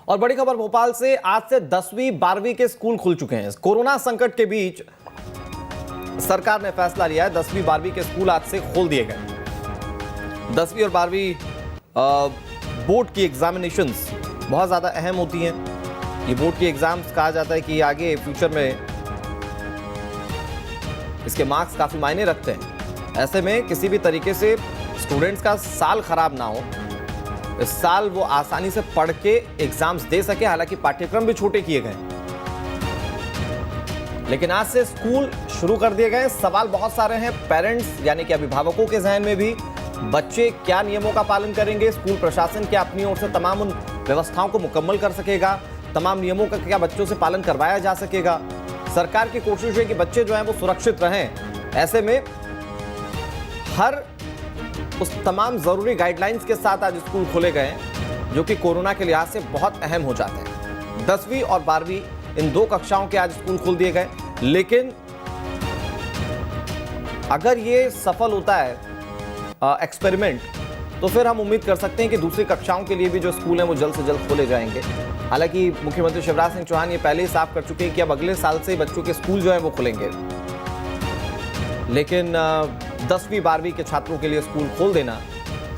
और बड़ी खबर भोपाल से, आज से 10वीं 12वीं के स्कूल खुल चुके हैं। कोरोना संकट के बीच सरकार ने फैसला लिया है, 10वीं 12वीं के स्कूल आज से खोल दिए गए। 10वीं और 12वीं बोर्ड की एग्जामिनेशंस बहुत ज़्यादा अहम होती हैं। ये बोर्ड की एग्जाम्स कहा जाता है कि आगे फ्यूचर में इसके मार्क्स काफ़ी मायने रखते हैं। ऐसे में किसी भी तरीके से स्टूडेंट्स का साल खराब ना हो, इस साल वो आसानी से पढ़ के एग्जाम्स दे सके। हालांकि पाठ्यक्रम भी छोटे किए गए, लेकिन आज से स्कूल शुरू कर दिए गए। सवाल बहुत सारे हैं पेरेंट्स यानी कि अभिभावकों के जहन में भी। बच्चे क्या नियमों का पालन करेंगे? स्कूल प्रशासन क्या अपनी ओर से तमाम उन व्यवस्थाओं को मुकम्मल कर सकेगा? तमाम नियमों का क्या बच्चों से पालन करवाया जा सकेगा? सरकार की कोशिश है कि बच्चे जो हैं वो सुरक्षित रहें। ऐसे में हर उस तमाम जरूरी गाइडलाइंस के साथ आज स्कूल खोले गए हैं, जो कि कोरोना के लिहाज से बहुत अहम हो जाते हैं। 10वीं और 12वीं इन दो कक्षाओं के आज स्कूल खोल दिए गए। लेकिन अगर ये सफल होता है एक्सपेरिमेंट, तो फिर हम उम्मीद कर सकते हैं कि दूसरी कक्षाओं के लिए भी जो स्कूल हैं वो जल्द से जल्द खोले जाएंगे। हालांकि मुख्यमंत्री शिवराज सिंह चौहान ये पहले ही साफ कर चुके हैं कि अब अगले साल से बच्चों के स्कूल जो है वो खुलेंगे। लेकिन 10वीं 12वीं के छात्रों के लिए स्कूल खोल देना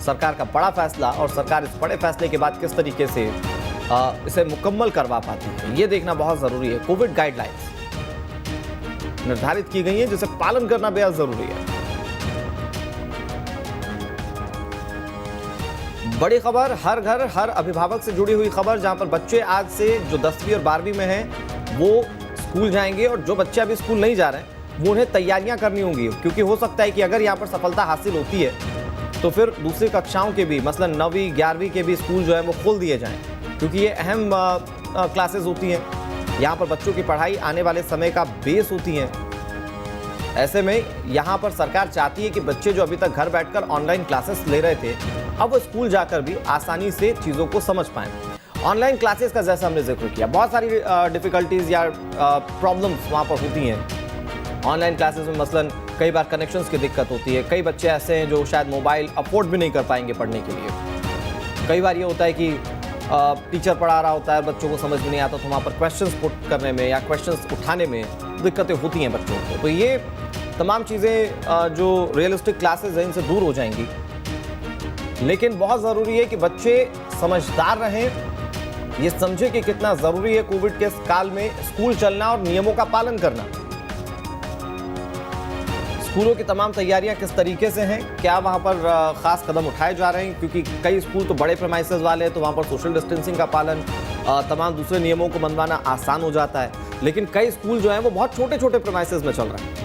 सरकार का बड़ा फैसला, और सरकार इस बड़े फैसले के बाद किस तरीके से इसे मुकम्मल करवा पाती है, ये देखना बहुत जरूरी है। कोविड गाइडलाइंस निर्धारित की गई हैं, जिसे पालन करना बेहद जरूरी है। बड़ी खबर, हर घर हर अभिभावक से जुड़ी हुई खबर, जहां पर बच्चे आज से जो 10वीं और 12वीं में हैं वो स्कूल जाएंगे, और जो बच्चे अभी स्कूल नहीं जा रहे हैं वो उन्हें तैयारियां करनी होंगी। क्योंकि हो सकता है कि अगर यहाँ पर सफलता हासिल होती है तो फिर दूसरी कक्षाओं के भी, मसलन 9वीं 11वीं के भी स्कूल जो है वो खोल दिए जाएं, क्योंकि ये अहम क्लासेस होती हैं। यहाँ पर बच्चों की पढ़ाई आने वाले समय का बेस होती हैं। ऐसे में यहाँ पर सरकार चाहती है कि बच्चे जो अभी तक घर बैठकर ऑनलाइन क्लासेस ले रहे थे, अब वो स्कूल जाकर भी आसानी से चीज़ों को समझ पाएं। ऑनलाइन क्लासेस का जैसा हमने जिक्र किया, बहुत सारी डिफिकल्टीज या प्रॉब्लम्स वहाँ पर होती हैं। ऑनलाइन क्लासेस में मसलन कई बार कनेक्शंस की दिक्कत होती है। कई बच्चे ऐसे हैं जो शायद मोबाइल अफोर्ड भी नहीं कर पाएंगे पढ़ने के लिए। कई बार ये होता है कि टीचर पढ़ा रहा होता है, बच्चों को समझ में नहीं आता, तो वहाँ पर क्वेश्चंस पुट करने में या क्वेश्चंस उठाने में दिक्कतें होती हैं बच्चों को। तो ये तमाम चीज़ें जो रियलिस्टिक क्लासेस हैं इनसे दूर हो जाएंगी। लेकिन बहुत ज़रूरी है कि बच्चे समझदार रहें, ये समझे कि कितना ज़रूरी है कोविड के काल में स्कूल चलना और नियमों का पालन करना। स्कूलों की तमाम तैयारियां किस तरीके से हैं, क्या वहां पर खास कदम उठाए जा रहे हैं? क्योंकि कई स्कूल तो बड़े प्रेमाइसेस वाले हैं, तो वहां पर सोशल डिस्टेंसिंग का पालन, तमाम दूसरे नियमों को मनवाना आसान हो जाता है। लेकिन कई स्कूल जो हैं वो बहुत छोटे छोटे प्रेमाइसेस में चल रहे हैं।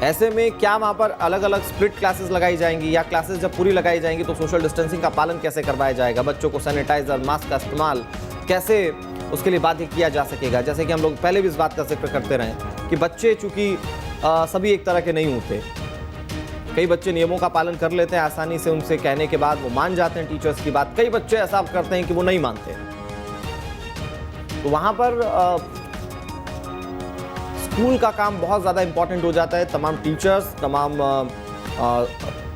ऐसे में क्या वहां पर अलग अलग स्प्लिट क्लासेस लगाई जाएंगी, या क्लासेस जब पूरी लगाई जाएंगी तो सोशल डिस्टेंसिंग का पालन कैसे करवाया जाएगा? बच्चों को सैनिटाइजर, मास्क का इस्तेमाल कैसे उसके लिए बाध्य किया जा सकेगा? जैसे कि हम लोग पहले भी इस बात का जिक्र करते रहे कि बच्चे चूंकि सभी एक तरह के नहीं होते, कई बच्चे नियमों का पालन कर लेते हैं आसानी से, उनसे कहने के बाद वो मान जाते हैं टीचर्स की बात। कई बच्चे ऐसा करते हैं कि वो नहीं मानते। तो वहां पर स्कूल का काम बहुत ज़्यादा इंपॉर्टेंट हो जाता है। तमाम टीचर्स, तमाम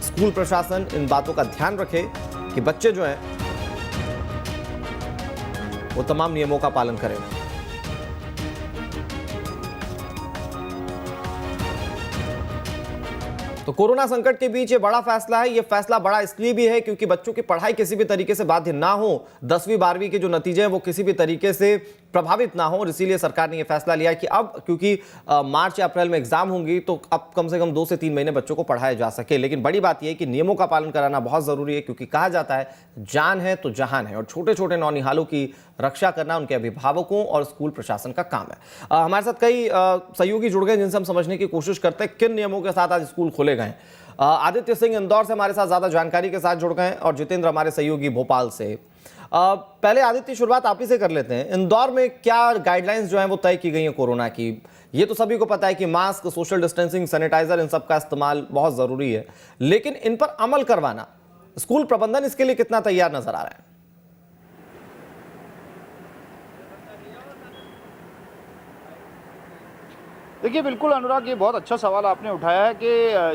स्कूल प्रशासन इन बातों का ध्यान रखे कि बच्चे जो हैं वो तमाम नियमों का पालन करें। तो कोरोना संकट के बीच ये बड़ा फैसला है। ये फैसला बड़ा इसलिए भी है क्योंकि बच्चों की पढ़ाई किसी भी तरीके से बाध्य ना हो, 10वीं 12वीं के जो नतीजे हैं वो किसी भी तरीके से प्रभावित ना हो। और इसीलिए सरकार ने ये फैसला लिया कि अब क्योंकि मार्च या अप्रैल में एग्जाम होंगी, तो अब कम से कम 2 से 3 महीने बच्चों को पढ़ाया जा सके। लेकिन बड़ी बात यह है कि नियमों का पालन कराना बहुत जरूरी है, क्योंकि कहा जाता है जान है तो जहान है, और छोटे छोटे नौनिहालों की रक्षा करना उनके अभिभावकों और स्कूल प्रशासन का काम है। हमारे साथ कई सहयोगी जुड़ गए जिनसे हम समझने की कोशिश करते हैं किन नियमों के साथ आज स्कूल खोले गए। आदित्य सिंह इंदौर से हमारे साथ ज्यादा जानकारी के साथ जुड़ गए, और जितेंद्र हमारे सहयोगी भोपाल से। पहले आदित्य, शुरुआत आप ही से कर लेते हैं। इंदौर में क्या गाइडलाइंस जो हैं वो तय की गई हैं कोरोना की? ये तो सभी को पता है कि मास्क, सोशल डिस्टेंसिंग, सैनिटाइजर, इन सब का इस्तेमाल बहुत जरूरी है, लेकिन इन पर अमल करवाना, स्कूल प्रबंधन इसके लिए कितना तैयार नजर आ रहा है? देखिए बिल्कुल अनुराग, ये बहुत अच्छा सवाल आपने उठाया है कि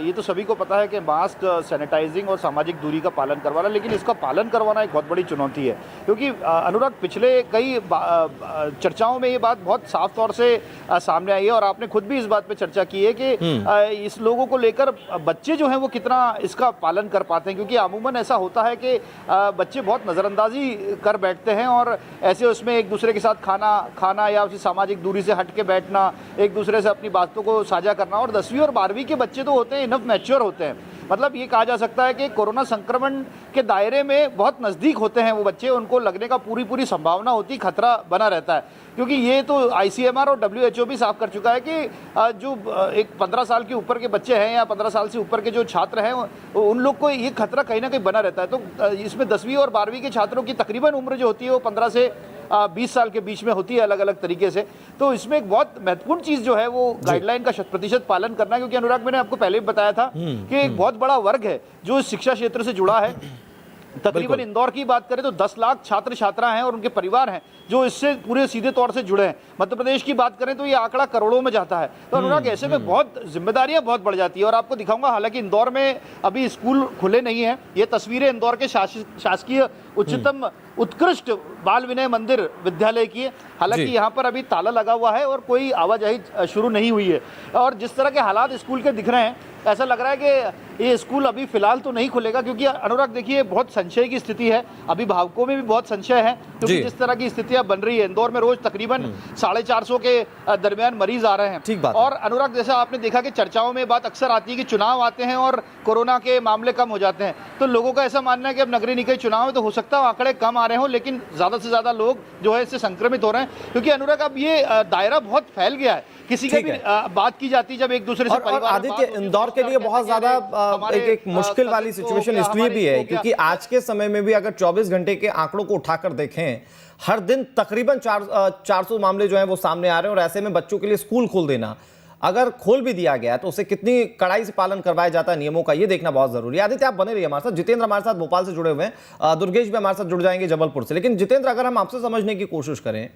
ये तो सभी को पता है कि मास्क, सैनिटाइजिंग और सामाजिक दूरी का पालन करवाना, लेकिन इसका पालन करवाना एक बहुत बड़ी चुनौती है। क्योंकि अनुराग पिछले कई चर्चाओं में ये बात बहुत साफ तौर से सामने आई है और आपने खुद भी इस बात पे चर्चा की है कि इस लोगों को लेकर बच्चे जो हैं वो कितना इसका पालन कर पाते हैं। क्योंकि अमूमन ऐसा होता है कि बच्चे बहुत नज़रअंदाजी कर बैठते हैं और ऐसे उसमें एक दूसरे के साथ खाना या उसी सामाजिक दूरी से हट के बैठना, एक दूसरे से अपनी बातों को साझा करना। और 10वीं और 12वीं के बच्चे तो होते हैं इनफ मैच्योर होते हैं, मतलब ये कहा जा सकता है कि कोरोना संक्रमण के दायरे में बहुत नज़दीक होते हैं वो बच्चे, उनको लगने का पूरी संभावना होती, खतरा बना रहता है। क्योंकि ये तो ICMR और WHO भी साफ कर चुका है कि जो एक 15 साल के ऊपर के बच्चे हैं या 15 साल से ऊपर के जो छात्र हैं उन लोग को ये खतरा कहीं ना कहीं बना रहता है। तो इसमें 10वीं और 12वीं के छात्रों की तकरीबन उम्र जो होती है वो 15 से 20 साल के बीच में होती है, अलग अलग तरीके से। तो इसमें एक बहुत महत्वपूर्ण चीज जो है वो गाइडलाइन का 100% पालन करना है। क्योंकि अनुराग, मैंने आपको पहले भी बताया था कि एक बहुत बड़ा वर्ग है जो शिक्षा क्षेत्र से जुड़ा है। तकरीबन इंदौर की बात करें तो 10 लाख छात्र छात्राएं हैं और उनके परिवार हैं जो इससे पूरे सीधे तौर से जुड़े हैं। मध्य प्रदेश की बात करें तो ये आंकड़ा करोड़ों में जाता है। तो अनुराग, ऐसे में बहुत जिम्मेदारियां बहुत बढ़ जाती है। और आपको दिखाऊंगा, हालांकि इंदौर में अभी स्कूल खुले नहीं है। ये तस्वीरें इंदौर के शासकीय उच्चतम उत्कृष्ट बाल विनय मंदिर विद्यालय की है। हालांकि यहाँ पर अभी ताला लगा हुआ है और कोई आवाजाही शुरू नहीं हुई है। और जिस तरह के हालात स्कूल के दिख रहे हैं, ऐसा लग रहा है कि ये स्कूल अभी फिलहाल तो नहीं खुलेगा। क्योंकि अनुराग देखिए, बहुत संशय की स्थिति है, अभिभावकों में भी बहुत संशय है। क्योंकि जिस तरह की स्थितियां बन रही है, इंदौर में रोज तकरीबन 450 के दरमियान मरीज आ रहे हैं। ठीक बात। और अनुराग, जैसा आपने देखा कि चर्चाओं में बात अक्सर आती है कि चुनाव आते हैं और कोरोना के मामले कम हो जाते हैं। तो लोगों का ऐसा मानना है कि अब नगरीय निकाय चुनाव है तो हो सकता है आंकड़े कम आ रहे हो, लेकिन ज्यादा से ज्यादा लोग जो है इससे संक्रमित हो रहे हैं। क्योंकि अनुराग, अब ये दायरा बहुत फैल गया है। किसी की भी बात की जाती है जब एक दूसरे से और आदित्य, इंदौर के लिए बहुत ज्यादा एक मुश्किल वाली सिचुएशन इसलिए भी है क्योंकि आज के समय में भी अगर 24 घंटे के आंकड़ों को उठाकर देखें, हर दिन तकरीबन 400 मामले जो हैं वो सामने आ रहे हैं। और ऐसे में बच्चों के लिए स्कूल खोल देना, अगर खोल भी दिया गया तो उसे कितनी कड़ाई से पालन करवाया जाता है नियमों का, ये देखना बहुत जरूरी है। आदित्य, आप बने रहिए हमारे साथ। जितेंद्र हमारे साथ भोपाल से जुड़े हुए हैं, दुर्गेश भी हमारे साथ जुड़ जाएंगे जबलपुर से। लेकिन जितेंद्र, अगर हम आपसे समझने की कोशिश करें,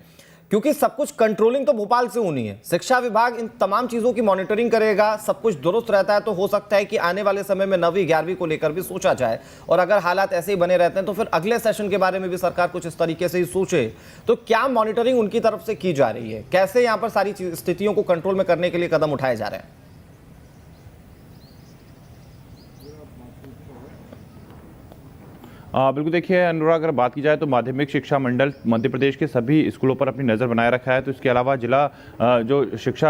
क्योंकि सब कुछ कंट्रोलिंग तो भोपाल से होनी है, शिक्षा विभाग इन तमाम चीजों की मॉनिटरिंग करेगा, सब कुछ दुरुस्त रहता है, तो हो सकता है कि आने वाले समय में 9वीं 11वीं को लेकर भी सोचा जाए। और अगर हालात ऐसे ही बने रहते हैं तो फिर अगले सेशन के बारे में भी सरकार कुछ इस तरीके से ही सोचे। तो क्या मॉनिटरिंग उनकी तरफ से की जा रही है? कैसे यहाँ पर सारी स्थितियों को कंट्रोल में करने के लिए कदम उठाए जा रहे हैं? बिल्कुल, देखिए अनुराग, अगर बात की जाए तो माध्यमिक शिक्षा मंडल मध्य प्रदेश के सभी स्कूलों पर अपनी नज़र बनाए रखा है। तो इसके अलावा जिला जो शिक्षा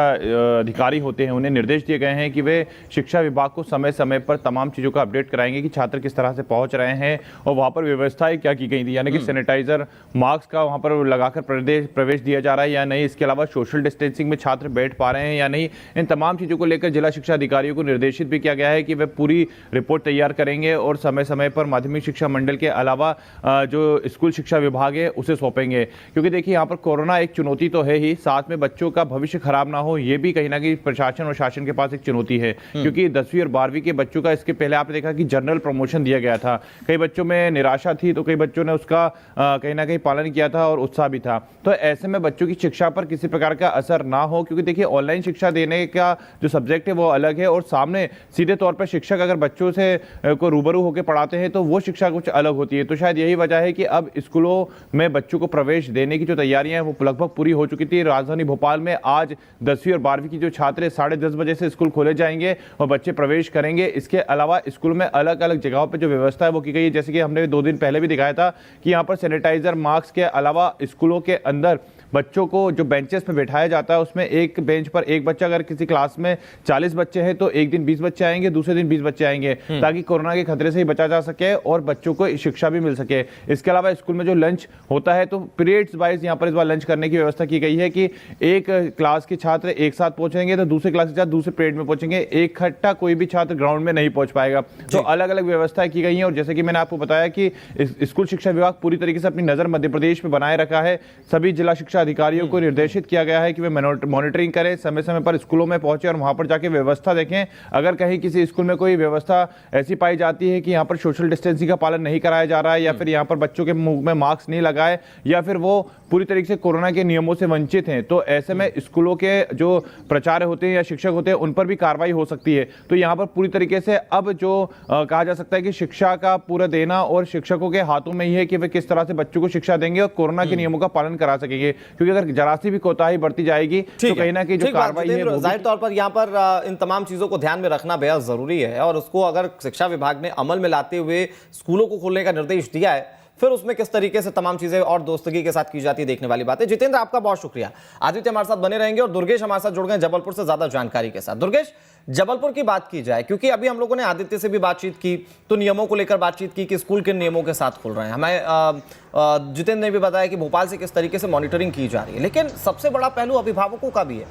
अधिकारी होते हैं उन्हें निर्देश दिए गए हैं कि वे शिक्षा विभाग को समय समय पर तमाम चीज़ों का अपडेट कराएंगे कि छात्र किस तरह से पहुंच रहे हैं और वहाँ पर व्यवस्थाएं क्या की गई थी, यानी कि सैनिटाइजर, मास्क का वहाँ पर लगाकर प्रवेश दिया जा रहा है या नहीं, इसके अलावा सोशल डिस्टेंसिंग में छात्र बैठ पा रहे हैं या नहीं। इन तमाम चीज़ों को लेकर जिला शिक्षा अधिकारियों को निर्देशित भी किया गया है कि वे पूरी रिपोर्ट तैयार करेंगे और समय समय पर माध्यमिक शिक्षा मंडल के अलावा जो स्कूल शिक्षा विभाग है उसे सौंपेंगे। क्योंकि देखिए, यहाँ पर कोरोना एक चुनौती तो है ही, साथ में बच्चों का भविष्य खराब ना हो ये भी कहीं ना कहीं प्रशासन और शासन के पास एक चुनौती है। क्योंकि 10वीं और 12वीं के बच्चों का इसके पहले आपने देखा कि जनरल प्रमोशन दिया गया था। कई बच्चों में निराशा थी तो कई बच्चों ने उसका कहीं ना कहीं पालन किया था और उत्साह भी था। तो ऐसे में बच्चों की शिक्षा पर किसी प्रकार का असर ना हो, क्योंकि देखिए ऑनलाइन शिक्षा देने का जो सब्जेक्ट है वो अलग है और सामने सीधे तौर पर शिक्षक अगर बच्चों से को रूबरू होकर पढ़ाते हैं तो वो शिक्षा कुछ अलग होती है। तो शायद यही वजह है कि अब स्कूलों में बच्चों को प्रवेश देने की जो तैयारियां हैं वो लगभग पूरी हो चुकी थी। राजधानी भोपाल में आज 10वीं और 12वीं की जो छात्र 10:30 बजे से स्कूल खोले जाएंगे और बच्चे प्रवेश करेंगे। इसके अलावा स्कूल में अलग अलग जगहों पर जो व्यवस्था है वो की गई है। जैसे कि हमने 2 दिन पहले भी दिखाया था कि यहाँ पर सैनिटाइजर, मास्क के अलावा स्कूलों के अंदर बच्चों को जो बेंचेस पे बैठाया जाता है उसमें एक बेंच पर एक बच्चा, अगर किसी क्लास में 40 बच्चे हैं तो एक दिन 20 बच्चे आएंगे, दूसरे दिन 20 बच्चे आएंगे, ताकि कोरोना के खतरे से ही बचा जा सके और बच्चों को शिक्षा भी मिल सके। इसके अलावा स्कूल में जो लंच होता है तो पीरियड्स वाइज यहाँ पर इस बार लंच करने की व्यवस्था की गई है कि एक क्लास के छात्र एक साथ पहुंचेंगे तो दूसरे क्लास के छात्र दूसरे पीरियड में पहुंचेंगे, इकट्ठा कोई भी छात्र ग्राउंड में नहीं पहुंच पाएगा। तो अलग अलग व्यवस्थाएं की गई हैं। और जैसे कि मैंने आपको बताया कि स्कूल शिक्षा विभाग पूरी तरीके से अपनी नजर मध्य प्रदेश में बनाए रखा है। सभी जिला शिक्षा शिक्षा अधिकारियों को निर्देशित किया गया है कि वे मॉनिटरिंग करें, समय समय पर स्कूलों में पहुंचे और वहां पर जाके व्यवस्था देखें। अगर कहीं किसी स्कूल में कोई व्यवस्था ऐसी पाई जाती है कि यहाँ पर सोशल डिस्टेंसिंग का पालन नहीं कराया जा रहा है, या फिर यहाँ पर बच्चों के मुंह में मास्क नहीं लगाए, या फिर वो पूरी तरीके से कोरोना के नियमों से वंचित हैं, तो ऐसे में स्कूलों के जो प्राचार्य होते हैं या शिक्षक होते हैं उन पर भी कार्रवाई हो सकती है। तो यहाँ पर पूरी तरीके से अब जो कहा जा सकता है कि शिक्षा का पूरा देना और शिक्षकों के हाथों में ही है कि वे किस तरह से बच्चों को शिक्षा देंगे और कोरोना के नियमों का पालन करा सकेंगे, क्योंकि अगर जरा सी भी कोताही बढ़ती जाएगी तो कहीं ना कहीं जो कार्रवाई है जाहिर तौर पर यहाँ पर इन तमाम चीजों को ध्यान में रखना बेहद जरूरी है, और उसको अगर शिक्षा विभाग ने अमल में लाते हुए स्कूलों को खोलने का निर्देश दिया है, फिर उसमें किस तरीके से तमाम चीजें और दोस्तगी के साथ की जाती है देखने वाली बात है। जितेंद्र, आपका बहुत शुक्रिया। आदित्य हमारे साथ बने रहेंगे और दुर्गेश हमारे साथ जुड़ गए जबलपुर से ज्यादा जानकारी के साथ। दुर्गेश, जबलपुर की बात की जाए, क्योंकि अभी हम लोगों ने आदित्य से भी बातचीत की तो नियमों को लेकर बातचीत की कि स्कूल किन नियमों के साथ खुल रहे हैं। हमें जितेंद्र ने भी बताया कि भोपाल से किस तरीके से मॉनिटरिंग की जा रही है, लेकिन सबसे बड़ा पहलू अभिभावकों का भी है।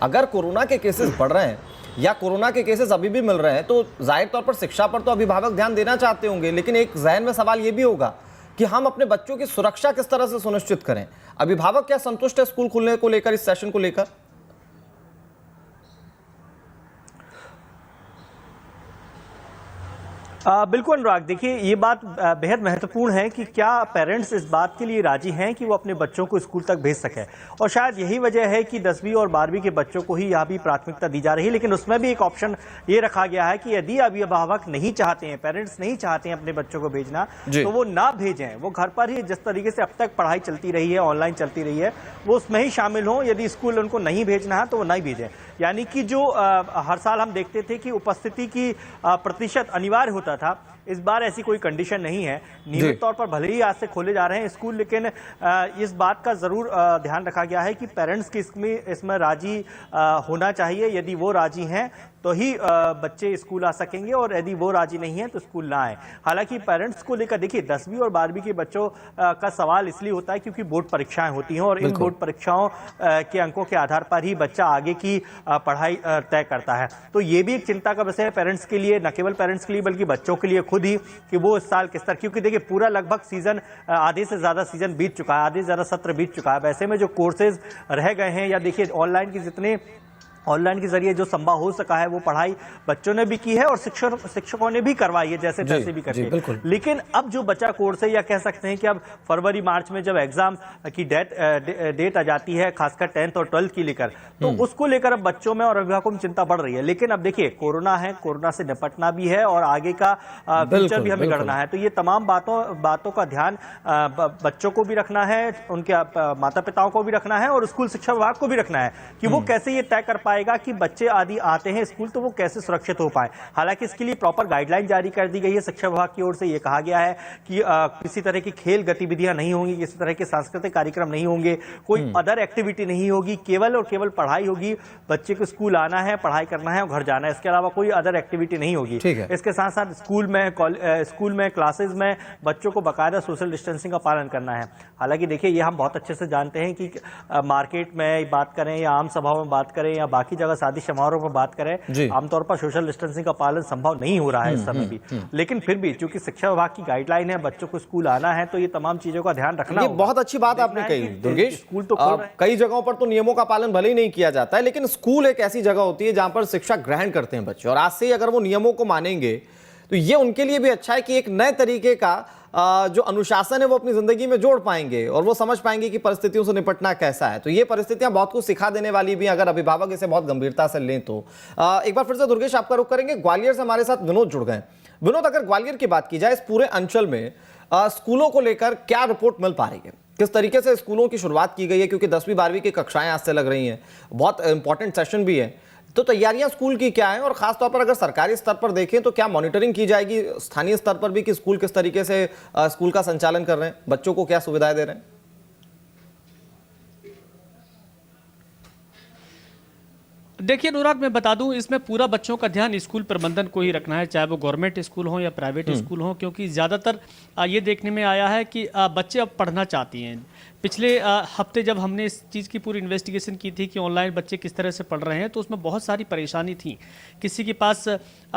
अगर कोरोना के केसेस बढ़ रहे हैं या कोरोना के केसेस अभी भी मिल रहे हैं तो जाहिर तौर पर शिक्षा पर तो अभिभावक ध्यान देना चाहते होंगे, लेकिन एक जहन में सवाल यह भी होगा कि हम अपने बच्चों की सुरक्षा किस तरह से सुनिश्चित करें। अभिभावक क्या संतुष्ट है स्कूल खुलने को लेकर, इस सेशन को लेकर? बिल्कुल अनुराग, देखिए ये बात बेहद महत्वपूर्ण है कि क्या पेरेंट्स इस बात के लिए राजी हैं कि वो अपने बच्चों को स्कूल तक भेज सकें, और शायद यही वजह है कि 10वीं और 12वीं के बच्चों को ही यहाँ भी प्राथमिकता दी जा रही है। लेकिन उसमें भी एक ऑप्शन ये रखा गया है कि यदि अभिभावक नहीं चाहते हैं, पेरेंट्स नहीं चाहते हैं अपने बच्चों को भेजना, तो वो ना भेजें, वो घर पर ही जिस तरीके से अब तक पढ़ाई चलती रही है, ऑनलाइन चलती रही है, वो उसमें ही शामिल हों। यदि स्कूल उनको नहीं भेजना है तो वो नहीं भेजें। यानी कि जो हर साल हम देखते थे कि उपस्थिति की प्रतिशत अनिवार्य होता था, इस बार ऐसी कोई कंडीशन नहीं है। नियमित तौर पर भले ही आज से खोले जा रहे हैं स्कूल, लेकिन इस बात का जरूर ध्यान रखा गया है कि पेरेंट्स की इसमें राजी होना चाहिए। यदि वो राजी हैं तो ही बच्चे स्कूल आ सकेंगे, और यदि वो राजी नहीं है तो स्कूल ना आए। हालांकि पेरेंट्स को लेकर देखिए 10वीं और 12वीं के बच्चों का सवाल इसलिए होता है क्योंकि बोर्ड परीक्षाएं होती हैं, और इन बोर्ड परीक्षाओं के अंकों के आधार पर ही बच्चा आगे की पढ़ाई तय करता है। तो ये भी एक चिंता का विषय है पेरेंट्स के लिए, न केवल पेरेंट्स के लिए बल्कि बच्चों के लिए खुद ही, कि वो इस साल किस तरह, क्योंकि देखिए पूरा लगभग सीजन, आधे से ज्यादा सीजन बीत चुका है, आधे से ज्यादा सत्र बीत चुका है। वैसे में जो कोर्सेज रह गए हैं, या देखिए ऑनलाइन के जरिए जो संभव हो सका है वो पढ़ाई बच्चों ने भी की है और शिक्षकों ने भी करवाई है, जैसे तैसे भी करके। लेकिन अब जो बचा कोर्स है, या कह सकते हैं कि अब फरवरी मार्च में जब एग्जाम की डेट आ जाती है, खासकर 10th और 12th की लेकर, तो उसको लेकर अब बच्चों में और अभिभावकों में चिंता बढ़ रही है। लेकिन अब देखिए कोरोना है, कोरोना से निपटना भी है और आगे का फ्यूचर भी हमें गढ़ना है। तो ये तमाम बातों का ध्यान बच्चों को भी रखना है, उनके माता पिताओं को भी रखना है, और स्कूल शिक्षा विभाग को भी रखना है कि वो कैसे ये तय कर पाएगा कि बच्चे आदि आते हैं स्कूल तो वो कैसे सुरक्षित हो पाए। हालांकि इसके लिए प्रॉपर गाइडलाइन जारी कर दी गई है शिक्षा विभाग की ओर से। ये कहा गया है कि किसी तरह की खेल गतिविधियां नहीं होंगी, किसी तरह के सांस्कृतिक कार्यक्रम नहीं होंगे, कोई अदर एक्टिविटी नहीं होगी, केवल और केवल पढ़ाई होगी। बच्चे को स्कूल आना है, पढ़ाई करना है और घर जाना है, इसके अलावा कोई अदर एक्टिविटी नहीं होगी। इसके साथ साथ स्कूल में क्लासेज में बच्चों को बाकायदा सोशल डिस्टेंसिंग का पालन करना है। हालांकि देखिए ये हम बहुत अच्छे से जानते हैं कि मार्केट में बात करें या आम सभाओं में बात करें या बाकी जगह शादी समारोह में बात करें, आमतौर पर सोशल डिस्टेंसिंग का पालन संभव नहीं हो रहा है इस समय भी। लेकिन फिर भी चूंकि शिक्षा विभाग की गाइडलाइन है, बच्चों को स्कूल आना है, तो ये तमाम चीजों का ध्यान रखना। ये बहुत अच्छी बात आपने कही दुर्गेश। स्कूल तो कई जगहों पर तो नियमों का पालन भले ही नहीं किया जाता है, लेकिन स्कूल एक ऐसी जगह होती है जहां पर शिक्षा ग्रहण करते हैं बच्चे, और आज से अगर वो नियमों को मानेंगे तो ये उनके लिए भी अच्छा है कि एक नए तरीके का जो अनुशासन है वो अपनी जिंदगी में जोड़ पाएंगे और वो समझ पाएंगे कि परिस्थितियों से निपटना कैसा है। तो ये परिस्थितियां बहुत कुछ सिखा देने वाली भी, अगर अभिभावक इसे बहुत गंभीरता से लें तो। एक बार फिर से दुर्गेश आपका रुख करेंगे। ग्वालियर से हमारे साथ विनोद जुड़ गए। विनोद, अगर ग्वालियर की बात की जाए, इस पूरे अंचल में स्कूलों को लेकर क्या रिपोर्ट मिल पा रही है? किस तरीके से स्कूलों की शुरुआत की गई है? क्योंकि 10वीं 12वीं की कक्षाएं आज से लग रही हैं, बहुत इंपॉर्टेंट सेशन भी है, तो तैयारियां स्कूल की क्या है? और खासतौर पर अगर सरकारी स्तर पर देखें तो क्या मॉनिटरिंग की जाएगी स्थानीय स्तर पर भी कि स्कूल किस तरीके से स्कूल का संचालन कर रहे हैं, बच्चों को क्या सुविधाएं दे रहे हैं? देखिए अनुराग, मैं बता दूं, इसमें पूरा बच्चों का ध्यान स्कूल प्रबंधन को ही रखना है, चाहे वो गवर्नमेंट स्कूल हो या प्राइवेट स्कूल हो, क्योंकि ज़्यादातर ये देखने में आया है कि बच्चे अब पढ़ना चाहती हैं। पिछले हफ्ते जब हमने इस चीज़ की पूरी इन्वेस्टिगेशन की थी कि ऑनलाइन बच्चे किस तरह से पढ़ रहे हैं, तो उसमें बहुत सारी परेशानी थी। किसी के पास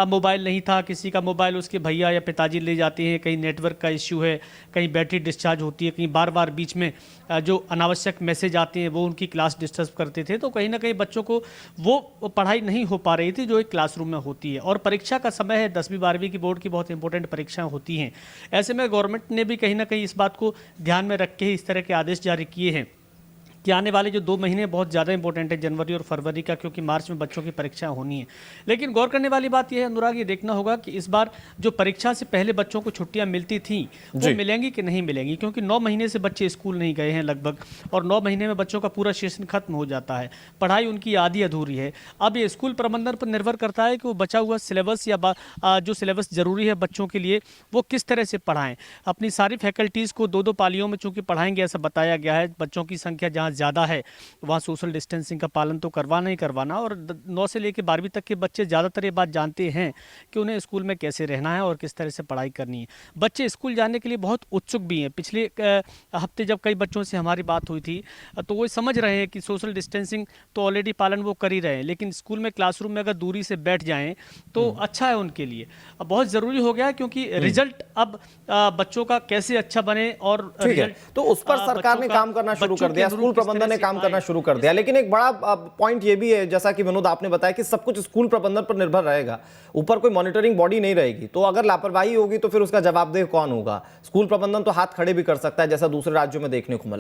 मोबाइल नहीं था, किसी का मोबाइल उसके भैया या पिताजी ले जाते हैं, कहीं नेटवर्क का इश्यू है, कहीं बैटरी डिस्चार्ज होती है, कहीं बार बार बीच में जो अनावश्यक मैसेज आते हैं वो उनकी क्लास डिस्टर्ब करते थे। तो कहीं ना कहीं बच्चों को वो पढ़ाई नहीं हो पा रही थी जो एक क्लासरूम में होती है। और परीक्षा का समय है, 10वीं 12वीं की बोर्ड की बहुत इंपॉर्टेंट परीक्षाएं होती हैं। ऐसे में गवर्नमेंट ने भी कहीं ना कहीं इस बात को ध्यान में रख के ही इस तरह के आदेश जारी किए हैं कि आने वाले जो 2 महीने बहुत ज़्यादा इंपॉर्टेंट है, जनवरी और फरवरी का, क्योंकि मार्च में बच्चों की परीक्षाएं होनी है। लेकिन गौर करने वाली बात यह है अनुराग, ये देखना होगा कि इस बार जो परीक्षा से पहले बच्चों को छुट्टियां मिलती थी वो मिलेंगी कि नहीं मिलेंगी, क्योंकि 9 महीने से बच्चे स्कूल नहीं गए हैं लगभग, और 9 महीने में बच्चों का पूरा सेशन खत्म हो जाता है, पढ़ाई उनकी आधी अधूरी है। अब ये स्कूल प्रबंधन पर निर्भर करता है कि वो बचा हुआ सिलेबस या जो सिलेबस जरूरी है बच्चों के लिए वो किस तरह से पढ़ाएं। अपनी सारी फैकल्टीज़ को 2-2 पालियों में चूंकि पढ़ाएंगे ऐसा बताया गया है। बच्चों की संख्या जहाँ ज़्यादा है वहाँ सोशल डिस्टेंसिंग का पालन तो करवाना ही करवाना, और 9 से लेकर 12वीं तक के बच्चे ज़्यादातर ये बात जानते हैं कि उन्हें स्कूल में कैसे रहना है और किस तरह से पढ़ाई करनी है। बच्चे स्कूल जाने के लिए बहुत उत्सुक भी हैं। पिछले हफ्ते जब कई बच्चों से हमारी बात हुई थी तो वो समझ रहे हैं कि सोशल डिस्टेंसिंग तो ऑलरेडी पालन वो कर ही रहे हैं, लेकिन स्कूल में क्लासरूम में अगर दूरी से बैठ जाएं तो अच्छा है उनके लिए। अब बहुत ज़रूरी हो गया है, क्योंकि रिजल्ट अब बच्चों का कैसे अच्छा बने, और ठीक है, तो उस पर सरकार ने काम करना शुरू कर दिया, स्कूल प्रबंधन ने काम करना शुरू कर दिया। लेकिन एक बड़ा पॉइंट ये भी है, जैसा कि विनोद आपने बताया, कि सब कुछ स्कूल प्रबंधन पर निर्भर रहेगा, ऊपर कोई मॉनिटरिंग बॉडी नहीं रहेगी। तो अगर लापरवाही होगी तो फिर उसका जवाबदेह कौन होगा? स्कूल प्रबंधन तो हाथ खड़े भी कर सकता है, जैसा दूसरे राज्यों में देखने को मिला।